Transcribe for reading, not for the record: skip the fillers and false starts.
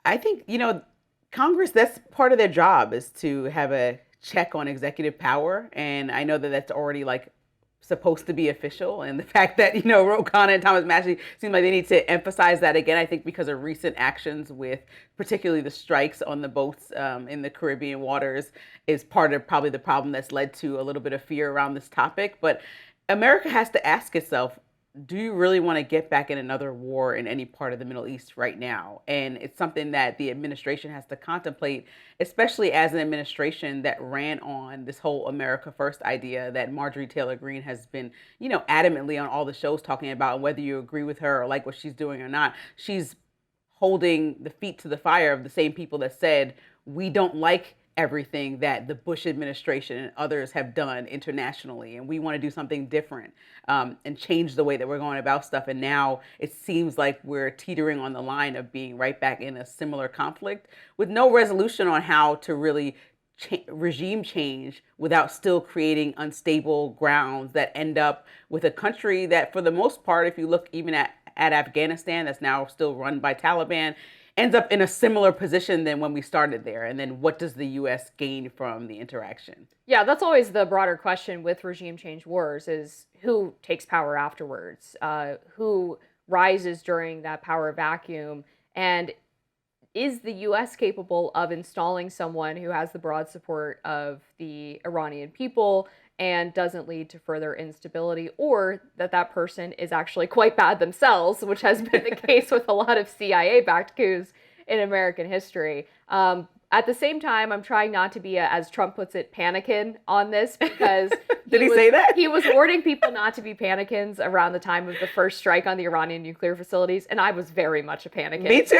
I think, Congress, that's part of their job is to have a check on executive power. And I know that that's already like supposed to be official. And the fact that, Ro Khanna and Thomas Massie seem like they need to emphasize that again, I think because of recent actions with particularly the strikes on the boats in the Caribbean waters is part of probably the problem that's led to a little bit of fear around this topic. But America has to ask itself, do you really want to get back in another war in any part of the Middle East right now? And it's something that the administration has to contemplate, especially as an administration that ran on this whole America First idea that Marjorie Taylor Greene has been, adamantly on all the shows talking about. And whether you agree with her or like what she's doing or not, she's holding the feet to the fire of the same people that said, we don't like everything that the Bush administration and others have done internationally, and we want to do something different and change the way that we're going about stuff. And now it seems like we're teetering on the line of being right back in a similar conflict with no resolution on how to really regime change without still creating unstable grounds that end up with a country that, for the most part, if you look even at Afghanistan, that's now still run by Taliban, ends up in a similar position than when we started there. And then what does the US gain from the interaction? Yeah, that's always the broader question with regime change wars is who takes power afterwards, who rises during that power vacuum, and is the US capable of installing someone who has the broad support of the Iranian people and doesn't lead to further instability, or that person is actually quite bad themselves, which has been the case with a lot of CIA-backed coups in American history. At the same time, I'm trying not to be, as Trump puts it, panikin on this because did he say that? He was warning people not to be panikins around the time of the first strike on the Iranian nuclear facilities, and I was very much a panikin. Me too.